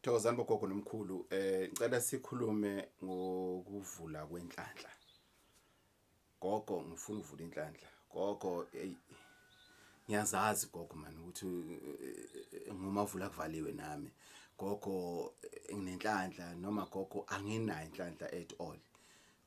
Thokozani bogogo nomkhulu ngicela sikhulume ngokuvula kwenhlanhla. Gogo ngifuna ukuvula inhlanhla. Gogo ngiyazazi gogo man ukuthi ngumavula kuvaliwe nami. Gogo nginenhlanhla noma gogo anginayo inhlanhla at all.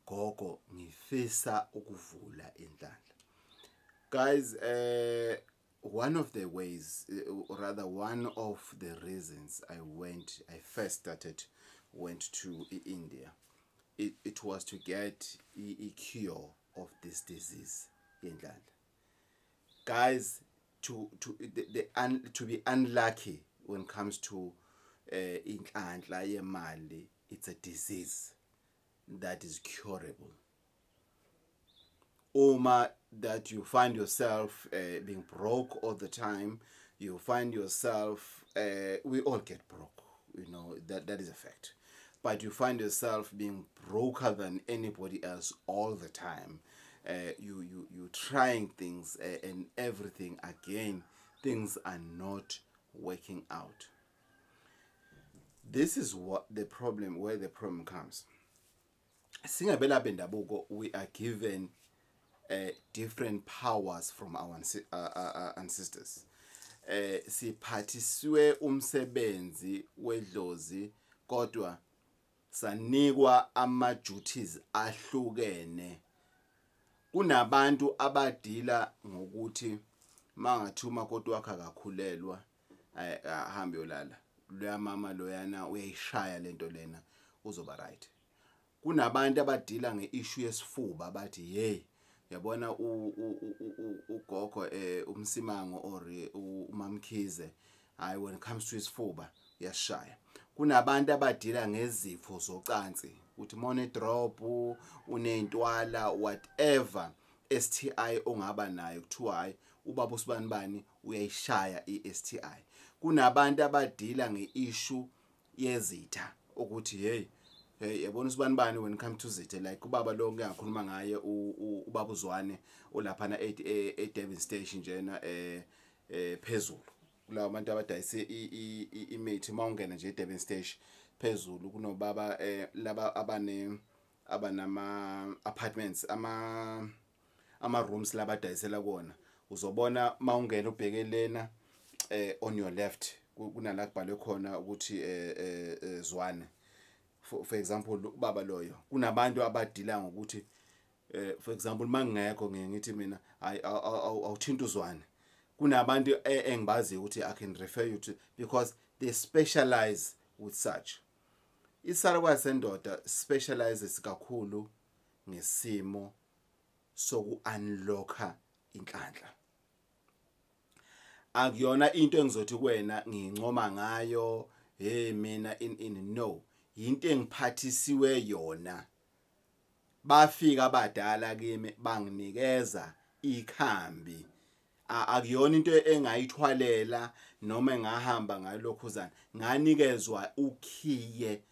Gogo ngifisa ukuvula inhlanhla. Guys, one of the ways, or rather one of the reasons I first went to India, it was to get a cure of this disease in land. Guys, to be unlucky when it comes to inhlanhla yemali, it's a disease that is curable. That you find yourself being broke all the time, you find yourself, we all get broke, you know, that is a fact. But you find yourself being broker than anybody else all the time. You trying things and everything again, things are not working out. This is where the problem comes. Singabela bendabuko, we are given different powers from our ancestors. Siphathiswe umsebenzi wedlozi kodwa sanikwa ama duties ahlukene. Kunabantu abadila ngokuthi mangathuma kodwa wakhe akakhulelwa ahambe yolala. Loya mama loyana uyayishaya lento lena uzoba right. Kunabantu abadila ngeissue yesifuba bathi hey yabona ugogo umsimango or umamkhize hayi when it comes to isifuba yashaya. Kunabantu abadila ngezifo zocansi uthi mone drop unentwala whatever STI ongaba nayo kuthiwa hayi ubaba usibani bani uyayishaya iSTI. Kunabantu abadila ngeissue yezitha ukuthi hey yabona usibani bani when it comes to zithe like ubaba lo ngiyakhuluma ngaye ubaba uzwane olaphana eDurban station njena phezulu kulawo abantu abadayise imithi mawungena nje eDurban station phezulu kunobaba laba abanama apartments ama rooms laba dayisela kona uzobona mawungena ubheke lena on your left kunala kubhalwe khona ukuthi zwane. For example ubaba loyo kunabantu abadila ngokuthi for example mangekho ngithi mina awuthinta uzwane. Kunabantu engibazi ukuthi I can refer you to because they specialize with such. Isarwa sendoda specializes kakhulu ngesimo soku unlocka inhlanhla. Akuyona into engizothi kuwena ngincoma ngayo hey mina in no. Yinto engiphathisiwe yona. Bafika abadala kimi banginikeza ikhambi. Akuyona into engayithwalela noma engahamba ngalokhuzana. Nganikezwa ukhiye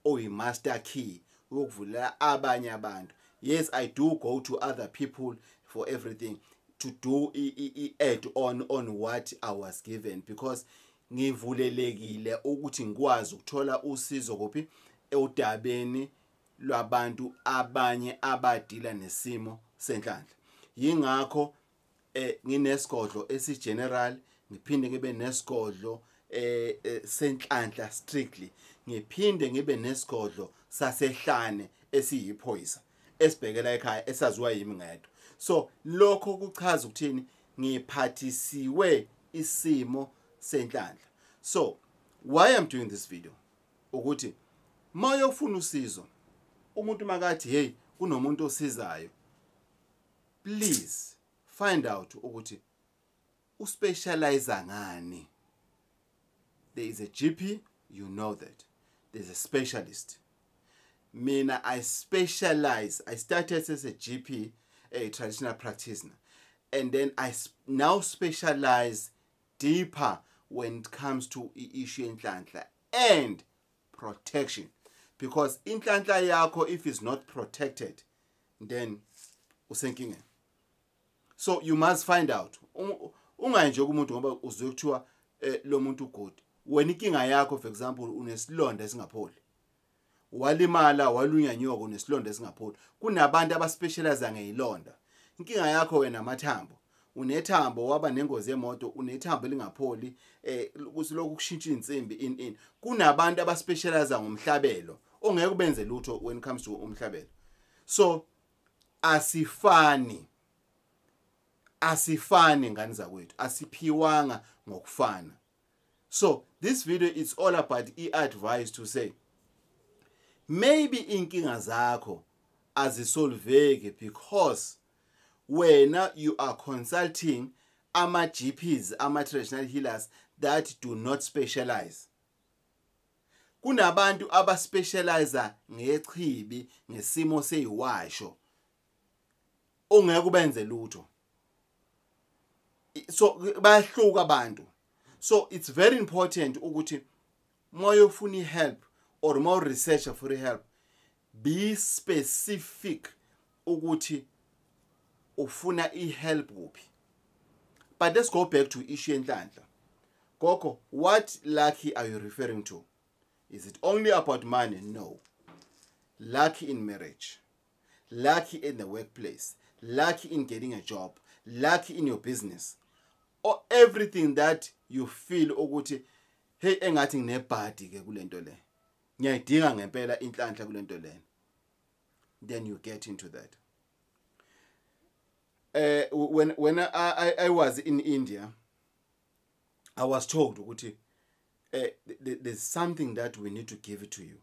oyi master key ukuvula abanye abantu. Yes, I do go to other people for everything to do add on what I was given because ngivulelekile ukuthi ngikwazi ukuthola usizo kuphi eudabeni lwabantu abanye abadila nesimo senhlanhla. Yingakho nginesigodlo esigeneral ngiphinde ngibe nesigodlo senhlanhla strictly ngiphinde ngibe nesigodlo sasehlane esiyiphoyisa esibhekela ekhaya esaziwa yimi ngedwa. So lokho kuchaza ukuthini ngiphathisiwe isimo senhlanhla. So why I'm doing this video ukuthi mayofuna usizo umuntu makathi hey kunomuntu osizayo please find out ukuthi uspecialize ngani. There is a GP, you know that. There's a specialist. Mina I specialize. I started as a GP, a traditional practitioner, and then I now specialize deeper when it comes to issue inhlanhla and protection, because inhlanhla yakho if it's not protected then usenkingeni. So you must find out. Unganje kumuntu ngoba uzokuthiwa lo muntu good wena inkinga yakho for example unesilonda esingapholi, walimala walunya nyoko unesilonda esingapholi, kunabantu abaspecialize ngezilonda. Inkinga yakho wena amathambo, unethambo waba nengozi yemoto, unethambo lingapholi, kusilokhu kushintsha insimbi in kunabantu abaspecialize ngomhlabelo ongeke ubenze lutho when it comes to umhlabelo. So asifani ngani zakwethu, asiphiwanga ngokufana. So this video is all about advice to say maybe inkinga zakho azisolveki because wena you are consulting ama GPs, ama traditional healers that do not specialize. Kunabantu abaspecialize ngechibi ngesimo seyiwasho ongeke ubenze lutho. So bayahluka abantu. So it's very important ukuthi moyo ufuna help or more research for help, be specific ukuthi ufuna help kuphi. But let's go back to issue Ndlanhla. Gogo, what lucky are you referring to? Is it only about money? No. Lucky in marriage, lucky in the workplace, lucky in getting a job, lucky in your business, or everything that you feel ukuthi hey engathi nginebhadi ke kulento le, ngiyayidinga ngempela inhlanhla kulento le, then you get into that. When I was in India, I was told ukuthi there's something that we need to give it to you,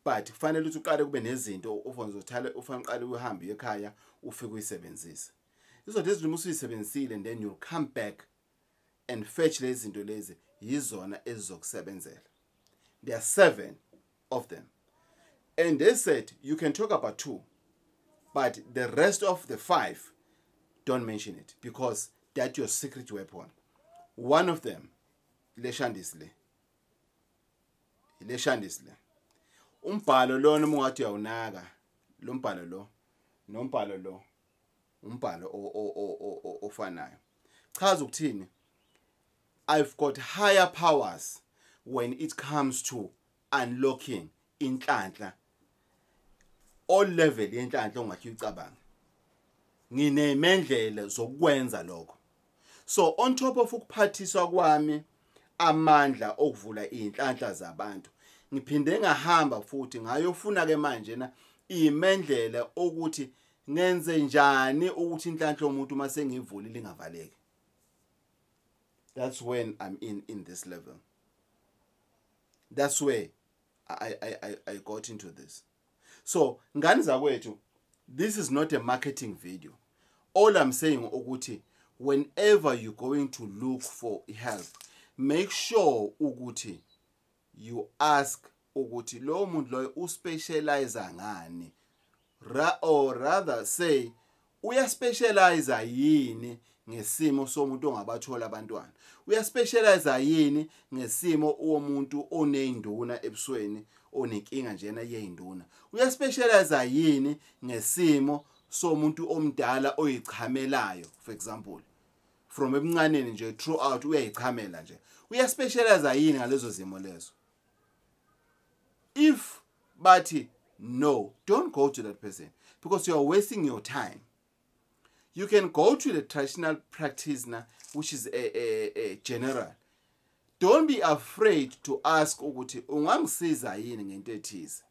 but kufanele ukuthi uqale kube nezinto ufanele uqale uhambe ekhaya ufike uyisebenzise. Izinto ezilimo usuyisebenzisile and then you'll come back and fetch lezi zinto lezi yizona ezizokusebenzela. There are 7 of them, and they said you can talk about 2, but the rest of the 5 don't mention it because that's your secret weapon. One of them, leshandisle. Umbhalo lo noma ungathi uyawunaka, lo mbhalo lo nombhalo lo umbhalo ofanayo. Chaza ukuthini? I've got higher powers when it comes to unlocking inhlanhla, all level yenhlanhla ongathi uyicabanga. Nginemendlela zokwenza lokho. So on top of ukuphathiswa kwami amandla okuvula inhlanhla zabantu, ngiphinde ngahamba futhi ngayofuna ke manje na imendlela ukuthi ngenze njani ukuthi inhlanhla yomuntu mase ngivulile ingavaleki. That's when I'm in this level. That's where I got into this. So ngani zakwethu, this is not a marketing video. All I'm saying ukuthi whenever you're going to look for help, make sure ukuthi you ask ukuthi lo muntu lo uspecialize ngani, or rather say uyaspecialize yini ngesimo somuntu ongabathola abantwana, uyaspecialize yini ngesimo umuntu oneyinduna ebusweni onenkinga njena yeyinduna, uyaspecialize yini ngesimo somuntu omdala oyichamelayo, for example from ebuncaneni nje throughout uyayichamela nje, uyaspecialize yini ngalezo zimo lezo. If bathi no, don't go to that person because you are wasting your time. You can go to the traditional practitioner, which is a general. Don't be afraid to ask ukuthi ungangisiza yini ngento ethize.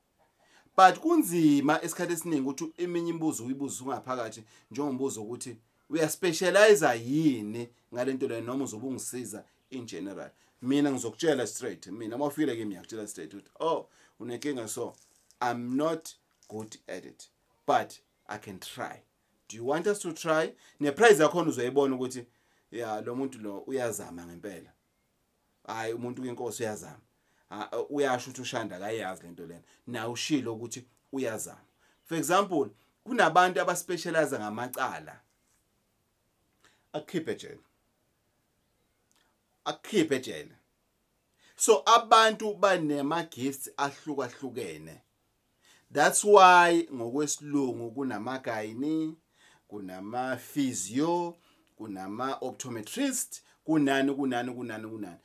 But kunzima esikhathi esiningi ukuthi eminye imibuzo uyibuza ungaphakathi njengombuzo ukuthi uyaspecialize yini ngalento le noma uzobe ungisiza in general. Mina ngizokutshela straight, mina mawufile kimi ngiyakutshela straight ukuthi oh unenkinga so I'm not good at it, but I can try. Do you want us to try? Ne-prize yakhona uzoyibona ukuthi ya lo muntu lo uyazama ngempela. Hayi umuntu wenkosi uyazama. Uyasho ukuthi ushanda akayazi lento lena. Na ushilo ukuthi uyazama. For example, kunabantu abaspecialize ngamacala. Akhiphe ejele. So abantu banema gifts ahlukahlukene. That's why ngokwesilungu kunamagayini, kunama physio, kunama optometrist, kunani.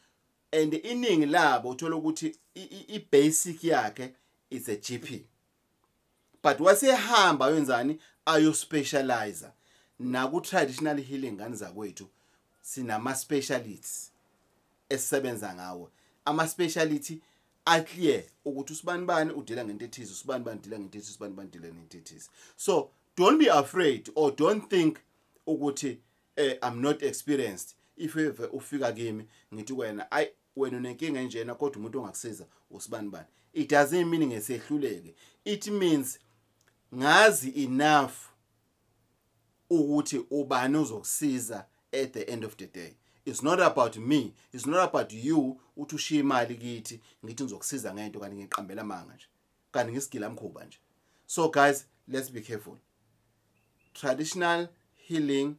and iningi labo uthola ukuthi i-basic yakhe is a GP, but wasehamba ayenzani ayo specializer na ku traditional healing ngani zakwethu sinama specialists esisebenza ngawo ama speciality aclear ukuthi usibanibani udila ngento ethize usibanibani udila ngento ethize usibanibani udila ngento ethize. So don't be afraid or don't think ukuthi I'm not experienced if ever ufika kimi ngithi wena wena unenkinga enjena kodwa umuntu ongakusiza usibanibani. It doesn't mean ngesehluleke, it means ngazi enough ukuthi ubani uzokusiza at the end of the day. It's not about me, it's not about you uthi ushiya imali kithi ngithi ngizokusiza ngento kanti ngiqambela amanga nje kanti ngisigila mkhuba nje. So guys, let's be careful. Traditional healing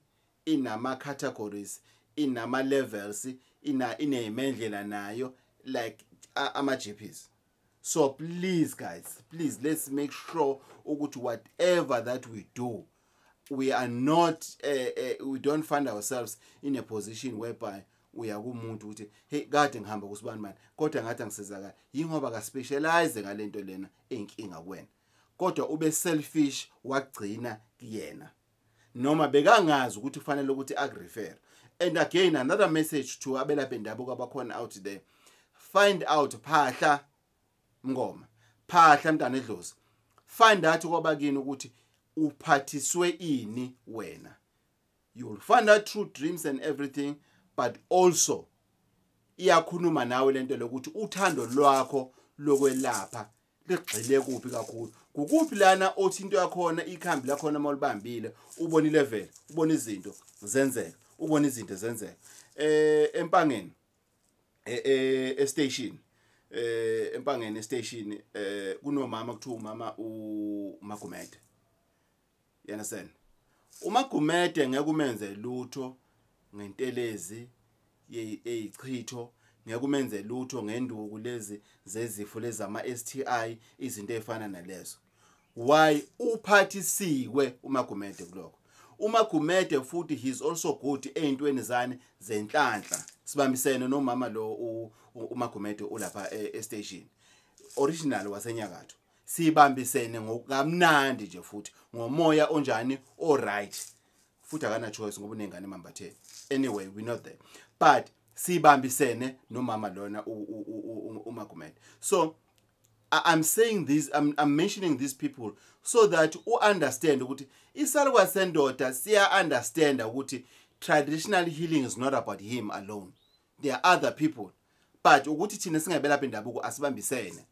inama categories, inama levels, ineyimendlela nayo like ama GPs. So please guys, please let's make sure ukuthi whatever that we do, we are not we don't find ourselves in a position whereby we are kumuntu ukuthi hey kade ngihamba kusibani manje kodwa ngathi angisizakala yingoba ka specialize ngalento lena enkinga kuwena kodwa ube selfish wagcina kuyena noma bekangazi ukuthi kufanele ukuthi akurefer. And again, another message to abelaphi bendabuko abakhona out there, find out phahla mngoma phahla mntana edlozi, find out kwabakini ukuthi uphathiswe ini wena. You'll find out true dreams and everything, but also iyakhuluma nawe lento lokuthi uthando lwakho lokwelapha ligxile kuphi kakhulu. Kukuphi lana othi into yakhona ikhambi lakhona mawulibambile ubona ilevel, ubona izinto zenzeka, ubona izinto zenzeka. Empangeni station Empangeni station kunomama kuthiwa umama uMagumede. You understand? uMagumede ngeke umenze lutho ngentelezi yeyichitho, ngeke umenze lutho ngenduku lezi zezifo lezi ama STI, izinto ezifana nalezo. Why uphathisiwe uMagumede kuloko? uMagumede futhi he's also good eintweni zane zenhlanhla. Sibambisene nomama lo uMagumede ulapha station original wasenyakatho. Sibambisene ngokamnandi nje futhi ngomoya onjani alright futhi akana choice ngoba unengane emambathe. Anyway, we not there, but sibambisene nomama lona uMagumede. So I'm saying this, I'm mentioning these people so that you understand ukuthi isalwa sendoda siya understand ukuthi traditional healing is not about him alone. There are other people, but ukuthi thina singebelaphi bendabuko asibambisene.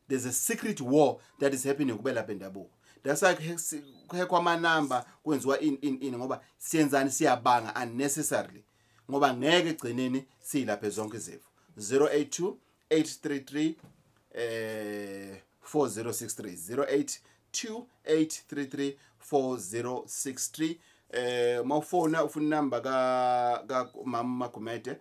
There's a secret war that is happening kubelaphi bendabuko. That's why kwama number kwenziwa in ngoba siyenzani siyabanga unnecessarily ngoba ngeke egcineni silaphe zonke izifo. 082 833 4063 082 833 4063. Mawufona ufuna number ka mama Magumede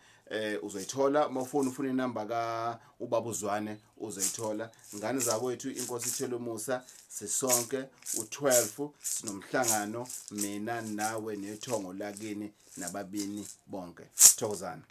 uzoyithola. Mawufona ufuna inamba ka ubaba Uzwane uzoyithola. Ngane zakwethu inkosi ithele umusa sisonke u12 sinomhlangano mina nawe nethongo lakini nababini bonke. Thokozana.